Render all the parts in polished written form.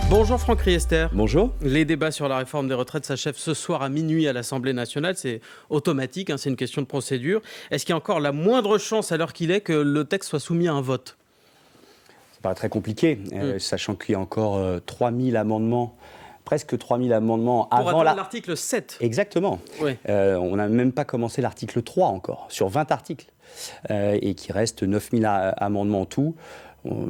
Bonjour Franck Riester. Bonjour. Les débats sur la réforme des retraites s'achèvent ce soir à minuit à l'Assemblée nationale. C'est automatique, c'est une question de procédure. Est-ce qu'il y a encore la moindre chance, à l'heure qu'il est, que le texte soit soumis à un vote ? Ça paraît très compliqué, sachant qu'il y a encore 3000 amendements, presque 3000 amendements pour avant l'article 7. Exactement. Oui. On n'a même pas commencé l'article 3 encore, sur 20 articles, et qu'il reste 9000 amendements en tout.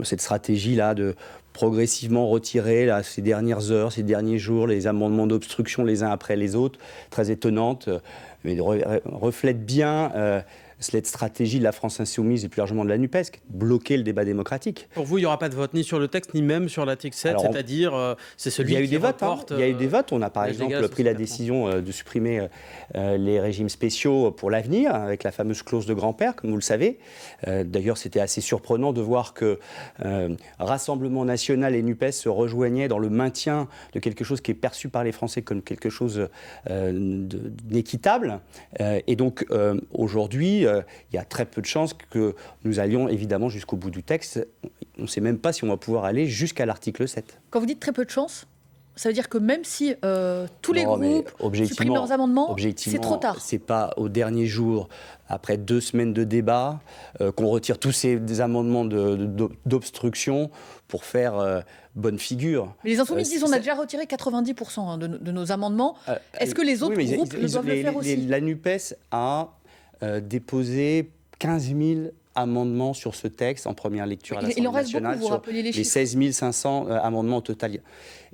Cette stratégie-là de progressivement retirer ces dernières heures, ces derniers jours, les amendements d'obstruction les uns après les autres, très étonnante, mais reflète bien cette stratégie de la France insoumise et plus largement de la NUPES, bloquer le débat démocratique. Pour vous, il n'y aura pas de vote ni sur le texte, ni même sur l'article 7, Alors, c'est-à-dire c'est celui qui reporte... Il y a eu des votes. On a par exemple pris la décision de supprimer les régimes spéciaux pour l'avenir, avec la fameuse clause de grand-père, comme vous le savez. D'ailleurs, c'était assez surprenant de voir que Rassemblement national et NUPES se rejoignaient dans le maintien de quelque chose qui est perçu par les Français comme quelque chose d'équitable. Et donc, aujourd'hui, il y a très peu de chances que nous allions évidemment jusqu'au bout du texte. On ne sait même pas si on va pouvoir aller jusqu'à l'article 7. Quand vous dites très peu de chance, ça veut dire que même si tous les groupes suppriment leurs amendements, c'est trop tard. C'est pas au dernier jour, après 2 semaines de débat, qu'on retire tous ces amendements d'obstruction pour faire bonne figure. Mais les Insoumis disent qu'on a déjà retiré 90% de nos amendements. Est-ce que les autres groupes doivent le faire aussi ? La NUPES a déposé 15 000 amendements sur ce texte en première lecture à l'Assemblée nationale, beaucoup, vous les 16 500 amendements au total.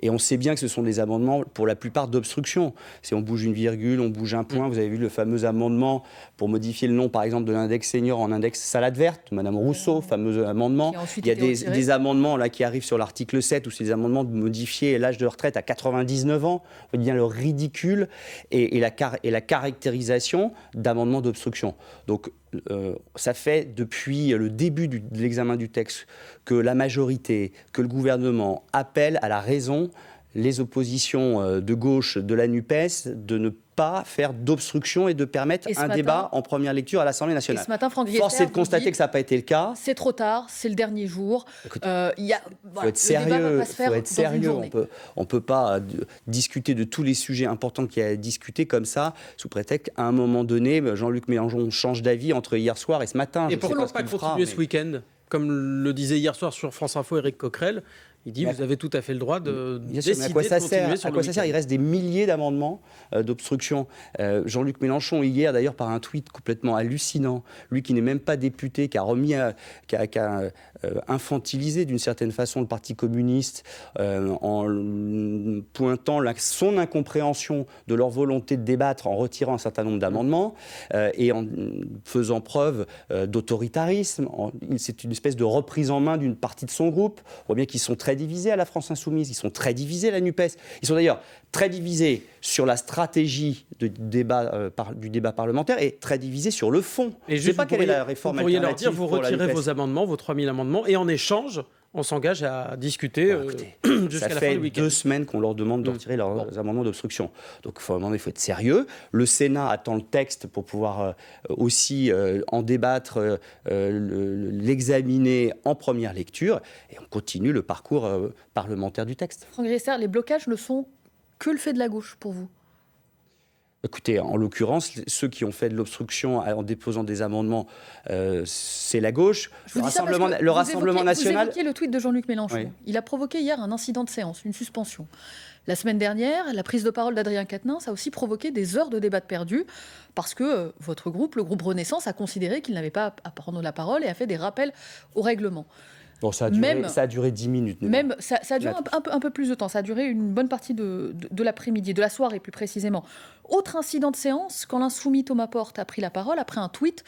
Et on sait bien que ce sont des amendements, pour la plupart, d'obstruction. Si on bouge une virgule, on bouge un point. Vous avez vu le fameux amendement pour modifier le nom, par exemple, de l'index senior en index salade verte, Madame Rousseau, fameux amendement. Il y a des amendements là, qui arrivent sur l'article 7, où c'est des amendements de modifier l'âge de retraite à 99 ans. On voit bien le ridicule et la caractérisation d'amendements d'obstruction. Donc, ça fait depuis le début de l'examen du texte que la majorité, que le gouvernement appelle à la raison les oppositions de gauche de la NUPES de ne pas faire d'obstruction et de permettre un débat en première lecture à l'Assemblée nationale. Et ce matin, Franck Riester, force est de constater que ça n'a pas été le cas. C'est trop tard, c'est le dernier jour. Il faut être sérieux. On peut pas discuter de tous les sujets importants qu'il y a à discuter comme ça, sous prétexte qu'à un moment donné, Jean-Luc Mélenchon change d'avis entre hier soir et ce matin. Et pourquoi pas continuer ce week-end ? Comme le disait hier soir sur France Info Éric Coquerel, il dit vous avez tout à fait le droit de décider de continuer sur le week-end. À quoi ça sert ? Il reste des milliers d'amendements d'obstruction. Jean-Luc Mélenchon, hier d'ailleurs, par un tweet complètement hallucinant, lui qui n'est même pas député, qui a infantilisé d'une certaine façon le Parti communiste en pointant son incompréhension de leur volonté de débattre en retirant un certain nombre d'amendements et en faisant preuve d'autoritarisme. C'est une espèce de reprise en main d'une partie de son groupe. On voit bien qu'ils sont très divisés à la France insoumise, ils sont très divisés à la NUPES. Ils sont d'ailleurs très divisés sur la stratégie du débat parlementaire et très divisés sur le fond. Et je ne sais pas quelle est la réforme alternative. Vous pourriez leur dire, vous retirez vos amendements, vos 3000 amendements, et en échange, on s'engage à discuter jusqu'à la fin du week-end. Ça fait 2 semaines qu'on leur demande de retirer leurs amendements d'obstruction. Donc il faut être sérieux. Le Sénat attend le texte pour pouvoir aussi en débattre, l'examiner en première lecture, et on continue le parcours parlementaire du texte. Franck Riester, les blocages ne sont que le fait de la gauche pour vous ? Écoutez, en l'occurrence, ceux qui ont fait de l'obstruction en déposant des amendements, c'est la gauche. Le Rassemblement national... Vous évoquiez le tweet de Jean-Luc Mélenchon. Oui. Il a provoqué hier un incident de séance, une suspension. La semaine dernière, la prise de parole d'Adrien Quatennens a aussi provoqué des heures de débat perdus parce que votre groupe, le groupe Renaissance, a considéré qu'il n'avait pas à prendre la parole et a fait des rappels au règlement. Bon, ça a duré 10 minutes. Ça a duré un peu plus de temps. Ça a duré une bonne partie de l'après-midi, de la soirée plus précisément. Autre incident de séance, quand l'insoumis Thomas Porte a pris la parole après un tweet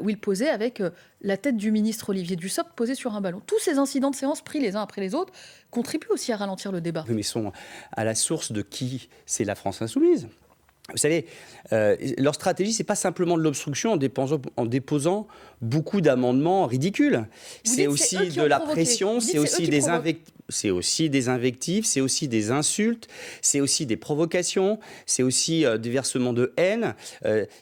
où il posait avec la tête du ministre Olivier Dussopt posée sur un ballon. Tous ces incidents de séance pris les uns après les autres contribuent aussi à ralentir le débat. Mais ils sont à la source de qui ? C'est la France insoumise. Vous savez, leur stratégie, c'est pas simplement de l'obstruction en déposant beaucoup d'amendements ridicules. C'est aussi de la pression, c'est aussi des invectives. c'est aussi des invectives, c'est aussi des insultes, c'est aussi des provocations, c'est aussi des versements de haine,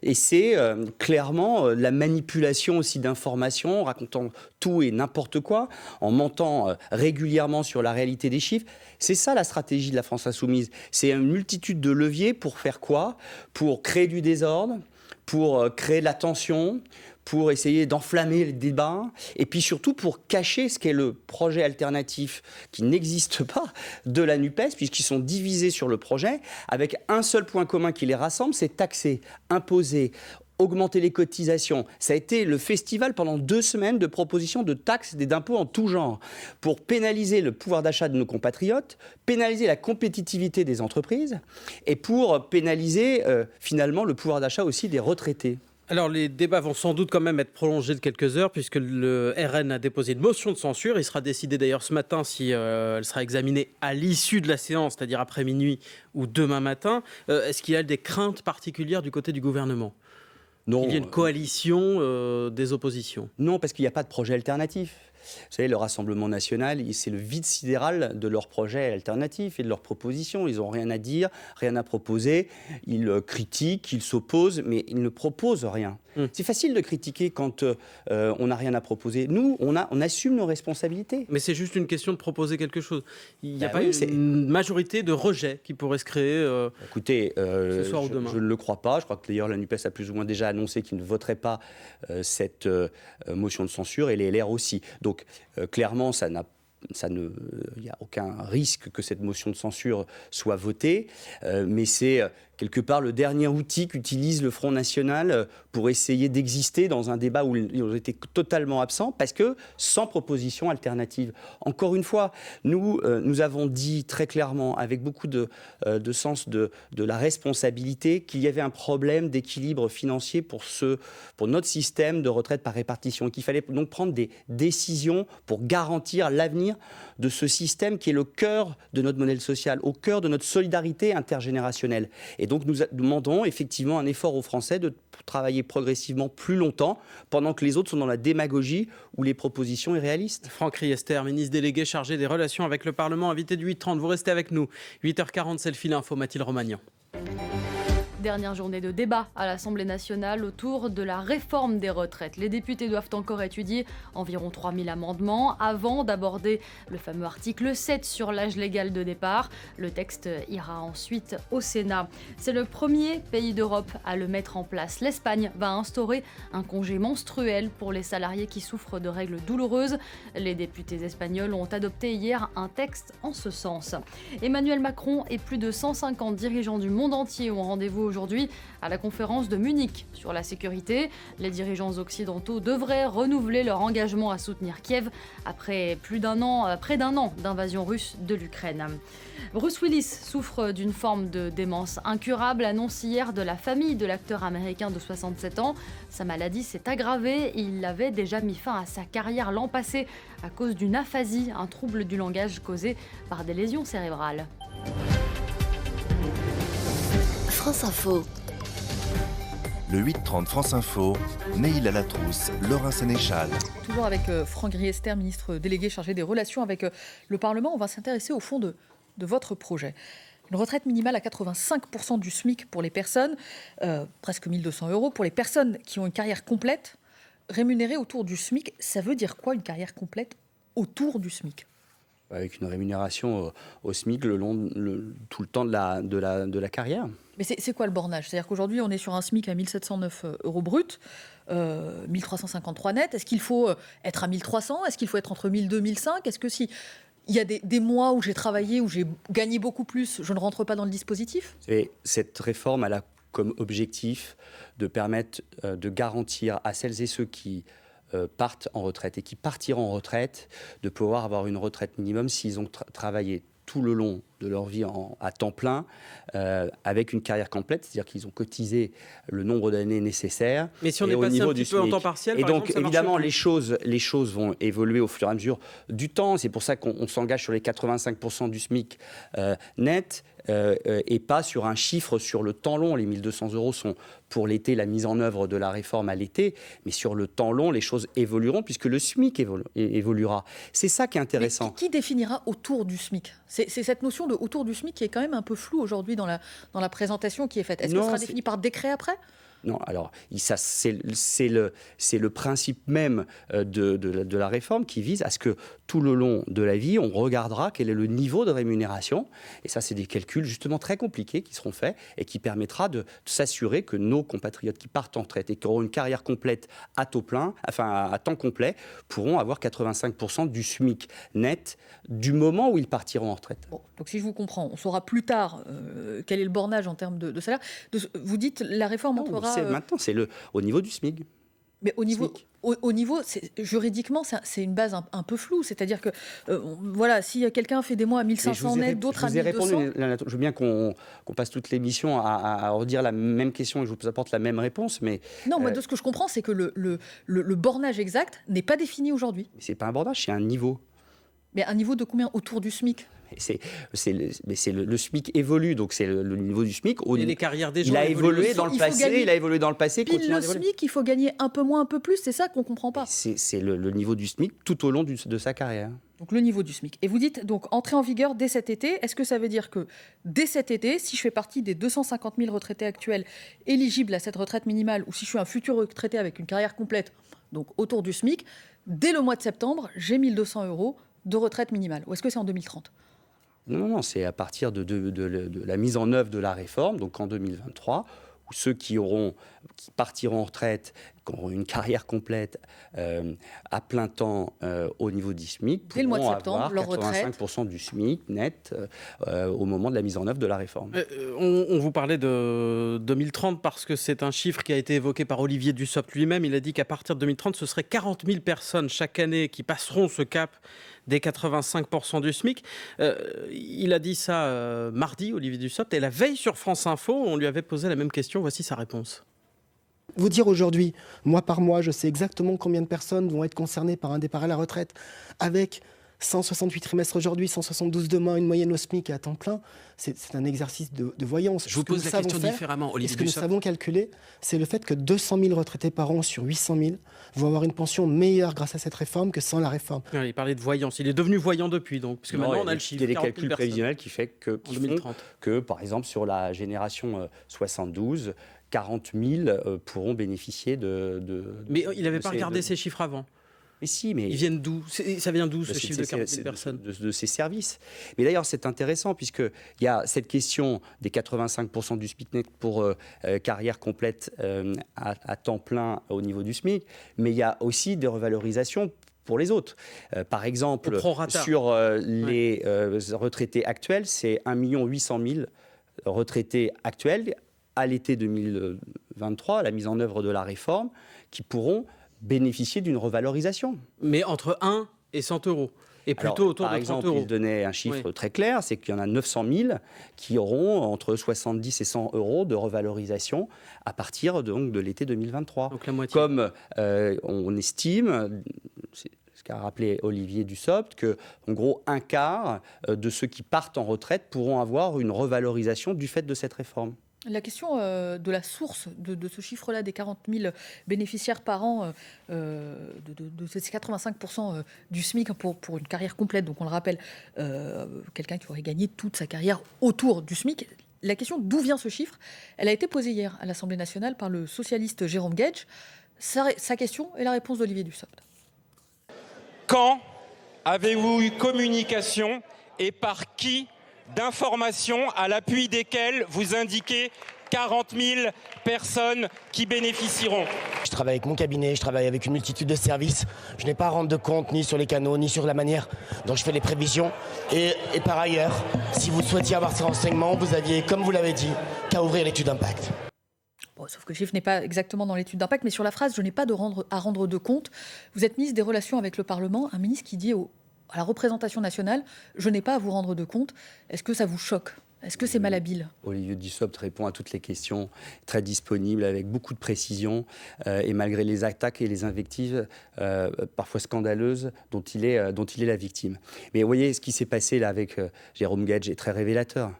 et c'est clairement la manipulation aussi d'informations, racontant tout et n'importe quoi, en mentant régulièrement sur la réalité des chiffres. C'est ça la stratégie de la France insoumise. C'est une multitude de leviers pour faire quoi ? Pour créer du désordre, pour créer de la tension, pour essayer d'enflammer le débat, et puis surtout pour cacher ce qu'est le projet alternatif qui n'existe pas de la NUPES, puisqu'ils sont divisés sur le projet, avec un seul point commun qui les rassemble, c'est taxer, imposer, augmenter les cotisations. Ça a été le festival pendant 2 semaines de propositions de taxes et d'impôts en tout genre, pour pénaliser le pouvoir d'achat de nos compatriotes, pénaliser la compétitivité des entreprises, et pour pénaliser finalement le pouvoir d'achat aussi des retraités. Alors, les débats vont sans doute quand même être prolongés de quelques heures, puisque le RN a déposé une motion de censure. Il sera décidé d'ailleurs ce matin si elle sera examinée à l'issue de la séance, c'est-à-dire après minuit ou demain matin. Est-ce qu'il y a des craintes particulières du côté du gouvernement ? Non, qu'il y ait une coalition des oppositions ? Non, parce qu'il n'y a pas de projet alternatif. Vous savez, le Rassemblement national, c'est le vide sidéral de leur projet alternatif et de leurs propositions. Ils n'ont rien à dire, rien à proposer. Ils critiquent, ils s'opposent, mais ils ne proposent rien. C'est facile de critiquer quand on n'a rien à proposer. Nous, on assume nos responsabilités. Mais c'est juste une question de proposer quelque chose. Il n'y a pas une majorité de rejet qui pourrait se créer Écoutez, ce soir ou demain. Je ne le crois pas. Je crois que d'ailleurs la NUPES a plus ou moins déjà annoncé qu'il ne voterait pas cette motion de censure, et les LR aussi. Donc clairement, il n'y a aucun risque que cette motion de censure soit votée, mais c'est quelque part le dernier outil qu'utilise le Front National pour essayer d'exister dans un débat où ils ont été totalement absents, parce que sans proposition alternative. Encore une fois, nous avons dit très clairement, avec beaucoup de sens de la responsabilité, qu'il y avait un problème d'équilibre financier pour notre système de retraite par répartition, et qu'il fallait donc prendre des décisions pour garantir l'avenir de ce système qui est le cœur de notre modèle social, au cœur de notre solidarité intergénérationnelle. Et donc nous demandons effectivement un effort aux Français de travailler progressivement plus longtemps, pendant que les autres sont dans la démagogie ou les propositions irréalistes. Franck Riester, ministre délégué chargé des relations avec le Parlement, invité de 8h30. Vous restez avec nous. 8h40, c'est le fil info. Mathilde Romagnan. Dernière journée de débat à l'Assemblée nationale autour de la réforme des retraites. Les députés doivent encore étudier environ 3000 amendements avant d'aborder le fameux article 7 sur l'âge légal de départ. Le texte ira ensuite au Sénat. C'est le premier pays d'Europe à le mettre en place. L'Espagne va instaurer un congé menstruel pour les salariés qui souffrent de règles douloureuses. Les députés espagnols ont adopté hier un texte en ce sens. Emmanuel Macron et plus de 150 dirigeants du monde entier ont rendez-vous aujourd'hui à la conférence de Munich sur la sécurité. Les dirigeants occidentaux devraient renouveler leur engagement à soutenir Kiev après près d'un an d'invasion russe de l'Ukraine. Bruce Willis souffre d'une forme de démence incurable, annonce hier de la famille de l'acteur américain de 67 ans. Sa maladie s'est aggravée et il avait déjà mis fin à sa carrière l'an passé à cause d'une aphasie, un trouble du langage causé par des lésions cérébrales. France Info. Le 8h30 France Info, Neil Alatrousse, Laurent Sénéchal. Toujours avec Franck Riester, ministre délégué chargé des relations avec le Parlement. On va s'intéresser au fond de votre projet. Une retraite minimale à 85% du SMIC pour les personnes, presque 1 200 € pour les personnes qui ont une carrière complète, rémunérée autour du SMIC. Ça veut dire quoi, une carrière complète autour du SMIC ? Avec une rémunération au SMIC tout le temps de la carrière. Mais c'est quoi le bornage ? C'est-à-dire qu'aujourd'hui, on est sur un SMIC à 1 709 € brut, 1 353 net. Est-ce qu'il faut être à 1 300 ? Est-ce qu'il faut être entre 1 200 et 1 500 ? Est-ce que si il y a des mois où j'ai travaillé, où j'ai gagné beaucoup plus, je ne rentre pas dans le dispositif ? Et cette réforme, elle a comme objectif de permettre de garantir à celles et ceux qui partent en retraite et qui partiront en retraite, de pouvoir avoir une retraite minimum s'ils ont travaillé tout le long de leur vie à temps plein, avec une carrière complète, c'est-à-dire qu'ils ont cotisé le nombre d'années nécessaires. Mais si on et est au passé niveau un petit du peu en SMIC. temps partiel, et par donc exemple, ça marche évidemment plus. les choses vont évoluer au fur et à mesure du temps. C'est pour ça qu'on s'engage sur les 85% du SMIC net. Et pas sur un chiffre sur le temps long. Les 1 200 € sont pour l'été, la mise en œuvre de la réforme à l'été, mais sur le temps long, les choses évolueront puisque le SMIC évoluera. C'est ça qui est intéressant. Mais qui définira autour du SMIC ? C'est cette notion de autour du SMIC qui est quand même un peu floue aujourd'hui dans la présentation qui est faite. Est-ce que ce sera défini par décret après ? Non, alors c'est le principe même de la réforme qui vise à ce que tout le long de la vie, on regardera quel est le niveau de rémunération. Et ça, c'est des calculs justement très compliqués qui seront faits et qui permettra de s'assurer que nos compatriotes qui partent en retraite et qui auront une carrière complète à taux plein, enfin à temps complet, pourront avoir 85% du SMIC net du moment où ils partiront en retraite. Bon, donc si je vous comprends, on saura plus tard quel est le bornage en termes de salaire. Vous dites la réforme entrera... Maintenant, c'est au niveau du SMIC. Mais au niveau, SMIC. au niveau juridiquement, c'est une base un peu floue. C'est-à-dire que, voilà, si quelqu'un fait des mois à 1500 net, d'autres à 1200... Je veux bien qu'on passe toute l'émission à redire la même question et je vous apporte la même réponse, mais... Non, moi, de ce que je comprends, c'est que le bornage exact n'est pas défini aujourd'hui. C'est pas un bornage, c'est un niveau. Mais un niveau de combien autour du SMIC ? Le SMIC évolue, donc c'est le niveau du SMIC. Et les carrières des gens il a évolué dans le passé. Pile le SMIC, il faut gagner un peu moins, un peu plus, c'est ça qu'on ne comprend pas. C'est le niveau du SMIC tout au long de sa carrière. Donc le niveau du SMIC. Et vous dites donc entrée en vigueur dès cet été. Est-ce que ça veut dire que dès cet été, si je fais partie des 250 000 retraités actuels éligibles à cette retraite minimale, ou si je suis un futur retraité avec une carrière complète, donc autour du SMIC, dès le mois de septembre, j'ai 1 200 € de retraite minimale? Ou est-ce que c'est en 2030 ? Non, c'est à partir de la mise en œuvre de la réforme, donc en 2023, où ceux qui partiront en retraite, qui auront une carrière complète à plein temps au niveau du SMIC, dès le mois de septembre, avoir 85% du SMIC net au moment de la mise en œuvre de la réforme. On vous parlait de 2030 parce que c'est un chiffre qui a été évoqué par Olivier Dussopt lui-même. Il a dit qu'à partir de 2030, ce serait 40 000 personnes chaque année qui passeront ce cap des 85% du SMIC. Il a dit ça mardi, Olivier Dussopt, et la veille sur France Info, on lui avait posé la même question. Voici sa réponse. Vous dire aujourd'hui, mois par mois, je sais exactement combien de personnes vont être concernées par un départ à la retraite, avec 168 trimestres aujourd'hui, 172 demain, une moyenne au SMIC et à temps plein, c'est un exercice de voyance. Je vous pose la question différemment, Olivier Ce que nous Dussopt. savons calculer, c'est le fait que 200 000 retraités par an sur 800 000 vont avoir une pension meilleure grâce à cette réforme que sans la réforme. Il parlait de voyance. Il est devenu voyant depuis, donc, parce que maintenant on a le chiffre. Il y a des 40 000 calculs personnes prévisionnels qui font 2030. que, par exemple, sur la génération 72, 40 000 pourront bénéficier de... Mais il n'avait pas regardé ces chiffres avant. Mais si, mais... Ils viennent d'où ? Ça vient d'où, ce chiffre de 40 000 personnes ? de ces services. Mais d'ailleurs, c'est intéressant, puisqu'il y a cette question des 85% du SMIC net pour carrière complète à temps plein au niveau du SMIC, mais il y a aussi des revalorisations pour les autres. Par exemple, sur les retraités actuels, c'est 1 800 000 retraités actuels à l'été 2023, la mise en œuvre de la réforme, qui pourront bénéficier d'une revalorisation. Mais entre 1 et 100 euros. Et plutôt autour de 30 euros. Par exemple, il donnait un chiffre très clair, c'est qu'il y en a 900 000 qui auront entre 70 et 100 euros de revalorisation à partir de l'été 2023. Donc la moitié. Comme on estime, c'est ce qu'a rappelé Olivier Dussopt, que en gros un quart de ceux qui partent en retraite pourront avoir une revalorisation du fait de cette réforme. La question de la source de ce chiffre-là, des 40 000 bénéficiaires par an, de ces 85% du SMIC pour une carrière complète, donc on le rappelle, quelqu'un qui aurait gagné toute sa carrière autour du SMIC. La question d'où vient ce chiffre, elle a été posée hier à l'Assemblée nationale par le socialiste Jérôme Guedj. Sa question et la réponse d'Olivier Dussopt. Quand avez-vous eu communication et par qui d'informations à l'appui desquelles vous indiquez 40 000 personnes qui bénéficieront? Je travaille avec mon cabinet, je travaille avec une multitude de services. Je n'ai pas à rendre de compte ni sur les canaux, ni sur la manière dont je fais les prévisions. Et par ailleurs, si vous souhaitiez avoir ces renseignements, vous aviez, comme vous l'avez dit, qu'à ouvrir l'étude d'impact. Bon, sauf que le chiffre n'est pas exactement dans l'étude d'impact, mais sur la phrase « je n'ai pas à rendre de compte », vous êtes ministre des Relations avec le Parlement, un ministre qui dit à la représentation nationale, je n'ai pas à vous rendre de compte. Est-ce que ça vous choque ? Est-ce que c'est malhabile ? Olivier Dussopt répond à toutes les questions, très disponible, avec beaucoup de précision, et malgré les attaques et les invectives parfois scandaleuses dont il est la victime. Mais vous voyez, ce qui s'est passé là avec Jérôme Guedj est très révélateur.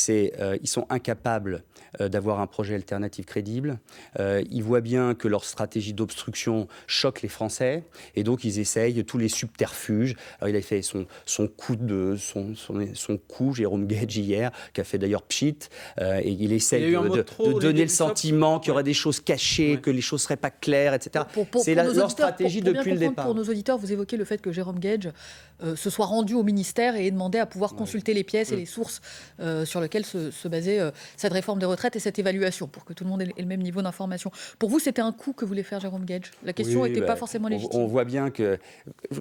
Ils sont incapables d'avoir un projet alternatif crédible. Ils voient bien que leur stratégie d'obstruction choque les Français, et donc ils essayent tous les subterfuges. Alors, il a fait son coup, Jérôme Guedj, hier, qui a fait d'ailleurs pchit, et il essaye de donner le sentiment qu'il y aurait des choses cachées, que les choses ne seraient pas claires, etc. C'est leur stratégie depuis le départ. Pour nos auditeurs, vous évoquez le fait que Jérôme Guedj se soit rendu au ministère et ait demandé à pouvoir consulter les pièces et les sources sur lesquelles se basait cette réforme des retraites et cette évaluation, pour que tout le monde ait le même niveau d'information. Pour vous, c'était un coup que voulait faire Jérôme Guedj ? La question n'était pas forcément légitime. On voit bien que,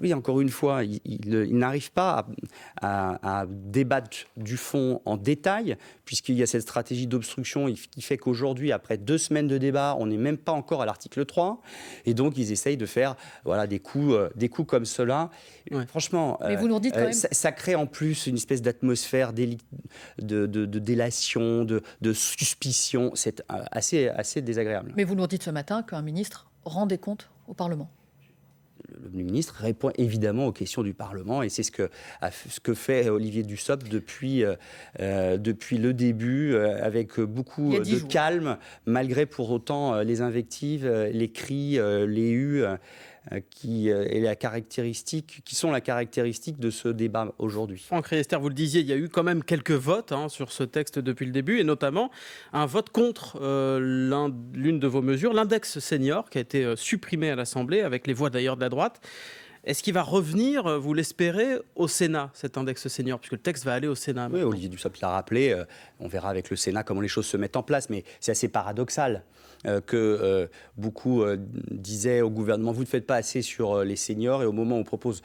oui, encore une fois, il n'arrive pas à débattre du fond en détail, puisqu'il y a cette stratégie d'obstruction qui fait qu'aujourd'hui, après 2 semaines de débat, on n'est même pas encore à l'article 3, et donc ils essayent de faire des coups comme cela. Franchement, mais vous nous dites quand même... ça crée en plus une espèce d'atmosphère de délation, de suspicion. C'est assez désagréable. Mais vous nous dites ce matin qu'un ministre rend des comptes au Parlement. Le ministre répond évidemment aux questions du Parlement, et c'est ce que fait Olivier Dussopt depuis le début, avec beaucoup de calme, malgré pour autant les invectives, les cris, les hues, qui sont la caractéristique de ce débat aujourd'hui. Franck Riester, vous le disiez, il y a eu quand même quelques votes sur ce texte depuis le début, et notamment un vote contre l'une de vos mesures, l'index senior, qui a été supprimé à l'Assemblée, avec les voix d'ailleurs de la droite. Est-ce qu'il va revenir, vous l'espérez, au Sénat, cet index senior, puisque le texte va aller au Sénat? Oui, Olivier Dussopt l'a rappelé, on verra avec le Sénat comment les choses se mettent en place, mais c'est assez paradoxal que beaucoup disaient au gouvernement, vous ne faites pas assez sur les seniors, et au moment où on propose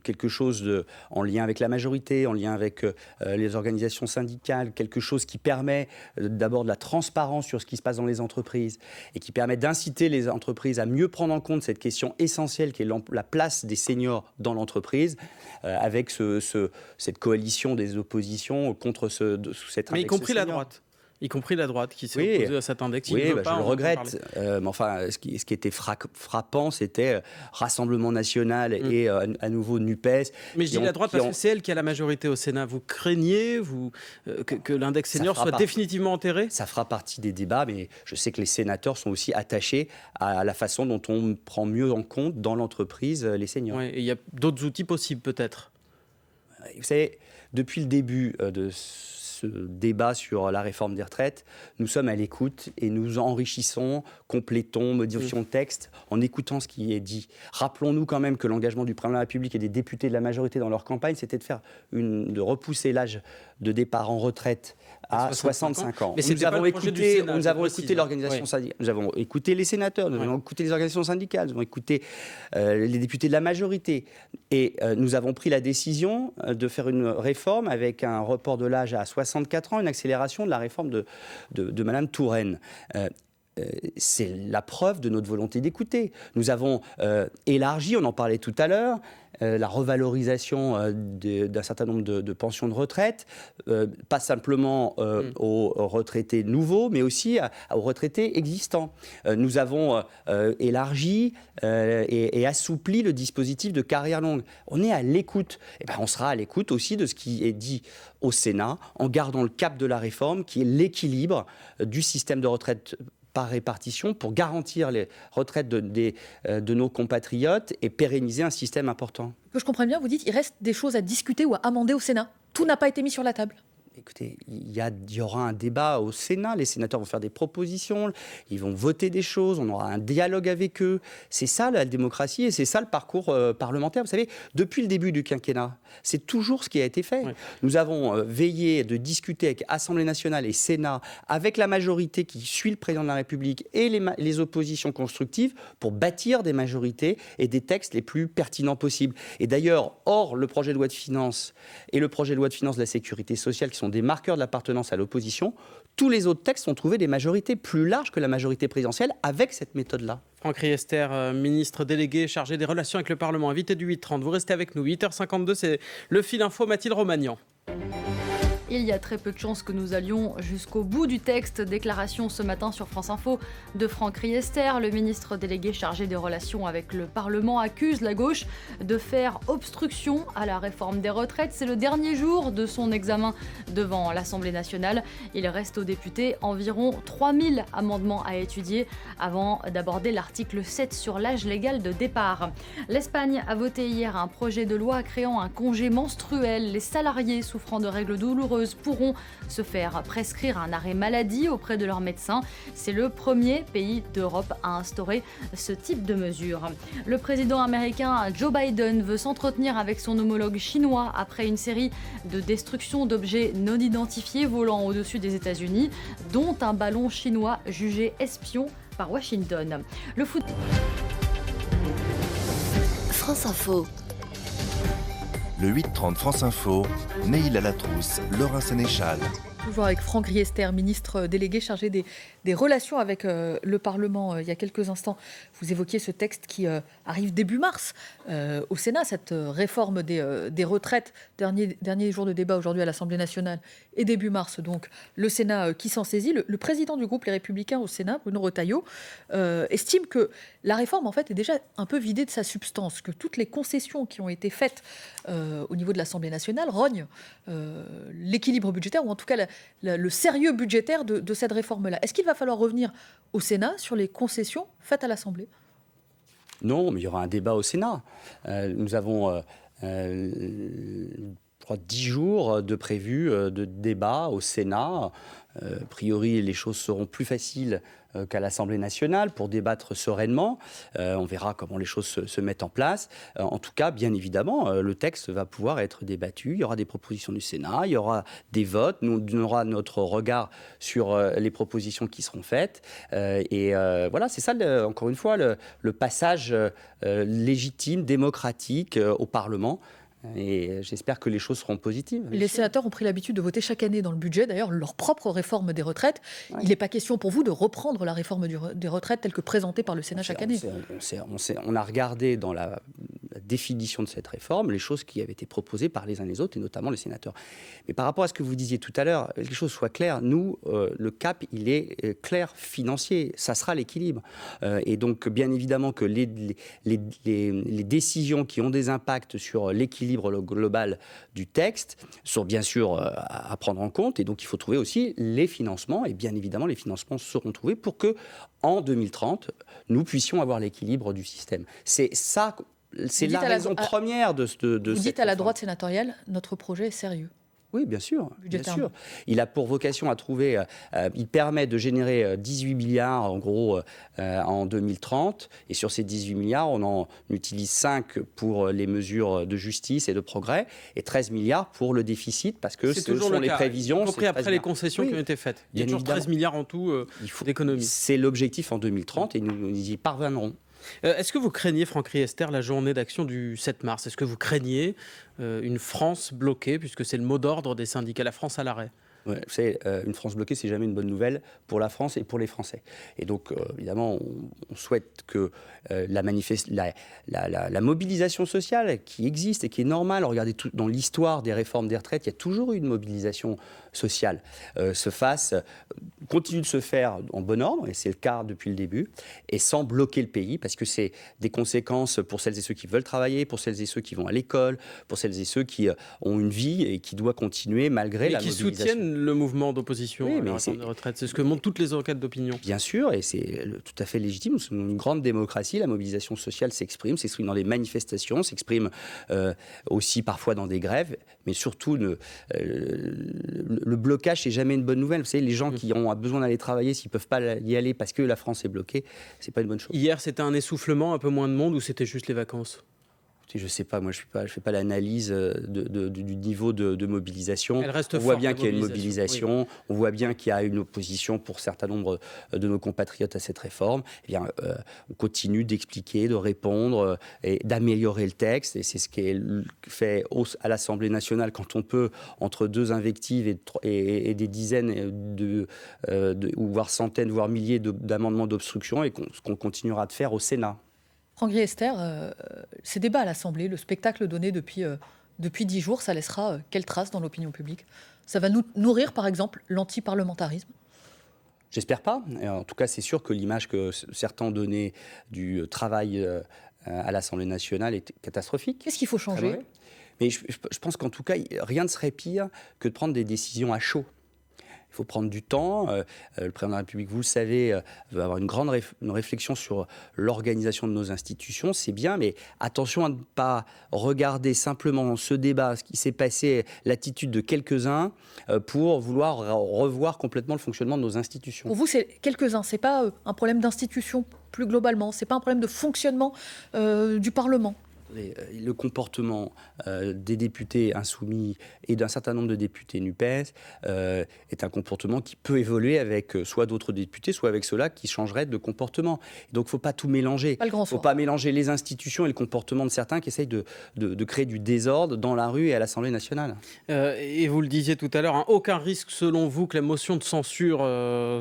quelque chose en lien avec la majorité, en lien avec les organisations syndicales, quelque chose qui permet d'abord de la transparence sur ce qui se passe dans les entreprises, et qui permet d'inciter les entreprises à mieux prendre en compte cette question essentielle qui est la place des seniors dans l'entreprise, avec cette coalition des oppositions contre cette index. Mais y compris senior. la droite. Y compris la droite qui s'est opposée à cet index. Oui, je le regrette. Mais enfin, ce qui était frappant, c'était Rassemblement National et à nouveau NUPES. Mais je dis la droite parce que c'est elle qui a la majorité au Sénat. Vous craignez que l'index senior soit définitivement enterré ? Ça fera partie des débats, mais je sais que les sénateurs sont aussi attachés à la façon dont on prend mieux en compte dans l'entreprise les seniors. Ouais, et il y a d'autres outils possibles peut-être. Vous savez, depuis le début de ce débat sur la réforme des retraites, nous sommes à l'écoute et nous enrichissons, complétons, modifions le texte en écoutant ce qui est dit. Rappelons-nous quand même que l'engagement du président de la République et des députés de la majorité dans leur campagne, c'était de repousser l'âge de départ en retraite à 65 ans. Mais nous avons écouté l'organisation syndicale, nous avons écouté les sénateurs, nous avons écouté les organisations syndicales, nous avons écouté les députés de la majorité, et nous avons pris la décision de faire une réforme avec un report de l'âge à 64 ans, une accélération de la réforme de Madame Touraine. C'est la preuve de notre volonté d'écouter. Nous avons élargi, on en parlait tout à l'heure, la revalorisation d'un certain nombre de pensions de retraite, pas simplement aux retraités nouveaux, mais aussi aux retraités existants. Nous avons élargi et assoupli le dispositif de carrière longue. On est à l'écoute. Et on sera à l'écoute aussi de ce qui est dit au Sénat, en gardant le cap de la réforme, qui est l'équilibre du système de retraite par répartition pour garantir les retraites de nos compatriotes et pérenniser un système important. Que je comprends bien, vous dites qu'il reste des choses à discuter ou à amender au Sénat. Tout n'a pas été mis sur la table. Écoutez, il y aura un débat au Sénat, les sénateurs vont faire des propositions, ils vont voter des choses, on aura un dialogue avec eux. C'est ça la démocratie et c'est ça le parcours parlementaire. Vous savez, depuis le début du quinquennat, c'est toujours ce qui a été fait. Oui. Nous avons veillé de discuter avec Assemblée nationale et Sénat, avec la majorité qui suit le président de la République et les oppositions constructives pour bâtir des majorités et des textes les plus pertinents possibles. Et d'ailleurs, hors le projet de loi de finances et le projet de loi de finances de la sécurité sociale qui sont sont des marqueurs de l'appartenance à l'opposition, tous les autres textes ont trouvé des majorités plus larges que la majorité présidentielle avec cette méthode-là. Franck Riester, ministre délégué chargé des relations avec le Parlement, invité du 8h30. Vous restez avec nous. 8h52, c'est le fil info. Mathilde Romagnan. Il y a très peu de chances que nous allions jusqu'au bout du texte. Déclaration ce matin sur France Info de Franck Riester. Le ministre délégué chargé des relations avec le Parlement accuse la gauche de faire obstruction à la réforme des retraites. C'est le dernier jour de son examen devant l'Assemblée nationale. Il reste aux députés environ 3000 amendements à étudier avant d'aborder l'article 7 sur l'âge légal de départ. L'Espagne a voté hier un projet de loi créant un congé menstruel. Les salariés souffrant de règles douloureuses pourront se faire prescrire un arrêt maladie auprès de leur médecin. C'est le premier pays d'Europe à instaurer ce type de mesure. Le président américain Joe Biden veut s'entretenir avec son homologue chinois après une série de destructions d'objets non identifiés volant au-dessus des États-Unis, dont un ballon chinois jugé espion par Washington. Le foot. France Info. Le 8h30 France Info, Neil Alatrousse, Laura Sénéchal. Toujours avec Franck Riester, ministre délégué chargé des relations avec le Parlement. Il y a quelques instants, vous évoquiez ce texte qui arrive début mars au Sénat, cette réforme des retraites. Dernier jour de débat aujourd'hui à l'Assemblée nationale et début mars, donc le Sénat qui s'en saisit. Le président du groupe Les Républicains au Sénat, Bruno Retailleau, estime que la réforme en fait est déjà un peu vidée de sa substance, que toutes les concessions qui ont été faites au niveau de l'Assemblée nationale rognent l'équilibre budgétaire, ou en tout cas le sérieux budgétaire de cette réforme-là. Est-ce qu'il va falloir revenir au Sénat sur les concessions faites à l'Assemblée ? Non, mais il y aura un débat au Sénat. Nous avons 10 jours de prévu de débat au Sénat. A priori, les choses seront plus faciles qu'à l'Assemblée nationale pour débattre sereinement. On verra comment les choses se mettent en place. En tout cas, bien évidemment, le texte va pouvoir être débattu. Il y aura des propositions du Sénat, il y aura des votes. Nous donnerons notre regard sur les propositions qui seront faites. Voilà, c'est ça, encore une fois, le passage légitime, démocratique au Parlement. Et j'espère que les choses seront positives. Les sénateurs ont pris l'habitude de voter chaque année dans le budget, d'ailleurs, leur propre réforme des retraites. Ouais. Il n'est pas question pour vous de reprendre la réforme des retraites telle que présentée par le Sénat chaque année. On a regardé dans la définition de cette réforme les choses qui avaient été proposées par les uns et les autres, et notamment les sénateurs. Mais par rapport à ce que vous disiez tout à l'heure, que les choses soient claires, nous, le cap, il est clair financier. Ça sera l'équilibre. Et donc, bien évidemment que les décisions qui ont des impacts sur l'équilibre global du texte sont bien sûr à prendre en compte, et donc il faut trouver aussi les financements, et bien évidemment les financements seront trouvés pour que en 2030 nous puissions avoir l'équilibre du système. C'est ça, c'est la raison première de vous dites à la droite sénatoriale, notre projet est sérieux. Oui, bien sûr, bien sûr. Il a pour vocation à trouver, il permet de générer 18 milliards en gros en 2030, et sur ces 18 milliards, on en utilise 5 pour les mesures de justice et de progrès, et 13 milliards pour le déficit, parce que ce sont les prévisions. Y compris après les concessions qui ont été faites. Il y a toujours 13 milliards en tout d'économies. C'est l'objectif en 2030, et nous y parviendrons. Est-ce que vous craignez, Franck Riester, la journée d'action du 7 mars ? Est-ce que vous craignez une France bloquée, puisque c'est le mot d'ordre des syndicats, la France à l'arrêt ? Ouais, vous savez, une France bloquée, c'est jamais une bonne nouvelle pour la France et pour les Français. Et donc, évidemment, on souhaite que la mobilisation sociale qui existe et qui est normale, regardez tout, dans l'histoire des réformes des retraites, il y a toujours eu une mobilisation sociale, continue de se faire en bon ordre, et c'est le cas depuis le début, et sans bloquer le pays, parce que c'est des conséquences pour celles et ceux qui veulent travailler, pour celles et ceux qui vont à l'école, pour celles et ceux qui ont une vie et qui doivent continuer malgré la mobilisation. Et qui soutiennent le mouvement d'opposition à la réforme des retraites. C'est ce que montrent toutes les enquêtes d'opinion. Bien sûr, et c'est tout à fait légitime. Nous sommes une grande démocratie. La mobilisation sociale s'exprime dans des manifestations, s'exprime aussi parfois dans des grèves, mais surtout le blocage, c'est jamais une bonne nouvelle. Vous savez, les gens qui ont besoin d'aller travailler, s'ils ne peuvent pas y aller parce que la France est bloquée, c'est pas une bonne chose. Hier, c'était un essoufflement, un peu moins de monde, ou c'était juste les vacances ? Je ne sais pas, moi je ne fais pas l'analyse du niveau de mobilisation. Elle reste on voit forte, bien la qu'il y a une mobilisation, mobilisation, on voit bien qu'il y a une opposition pour un certain nombre de nos compatriotes à cette réforme. Eh bien, on continue d'expliquer, de répondre et d'améliorer le texte. Et c'est ce qui est fait à l'Assemblée nationale quand on peut, entre deux invectives et des dizaines ou voire centaines, voire milliers d'amendements d'obstruction, et ce qu'on continuera de faire au Sénat. Franck Riester, ces débats à l'Assemblée, le spectacle donné depuis 10 jours, ça laissera quelle trace dans l'opinion publique? Ça va nourrir, par exemple, l'antiparlementarisme? J'espère pas. En tout cas, c'est sûr que l'image que certains donnaient du travail à l'Assemblée nationale est catastrophique. Qu'est-ce qu'il faut changer? Mais je pense qu'en tout cas, rien ne serait pire que de prendre des décisions à chaud. Il faut prendre du temps. Le président de la République, vous le savez, veut avoir une réflexion sur l'organisation de nos institutions. C'est bien, mais attention à ne pas regarder simplement ce débat, ce qui s'est passé, l'attitude de quelques-uns, pour vouloir revoir complètement le fonctionnement de nos institutions. Pour vous, c'est quelques-uns. C'est pas un problème d'institution plus globalement. C'est pas un problème de fonctionnement du Parlement. Le comportement des députés insoumis et d'un certain nombre de députés NUPES est un comportement qui peut évoluer avec soit d'autres députés, soit avec ceux-là qui changeraient de comportement. Donc il ne faut pas tout mélanger. Il ne faut pas mélanger les institutions et le comportement de certains qui essayent de créer du désordre dans la rue et à l'Assemblée nationale. Et vous le disiez tout à l'heure, hein, aucun risque selon vous que la motion de censure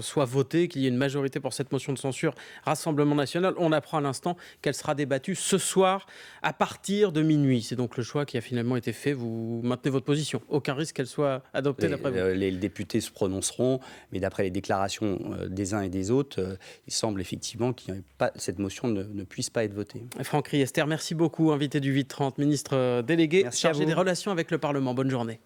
soit votée, qu'il y ait une majorité pour cette motion de censure Rassemblement national. On apprend à l'instant qu'elle sera débattue ce soir à partir de minuit. C'est donc le choix qui a finalement été fait. Vous maintenez votre position. Aucun risque qu'elle soit adoptée d'après vous. Les députés se prononceront, mais d'après les déclarations des uns et des autres, il semble effectivement que cette motion ne puisse pas être votée. Franck Riester, merci beaucoup, invité du 8-30, ministre délégué chargé des relations avec le Parlement. Bonne journée.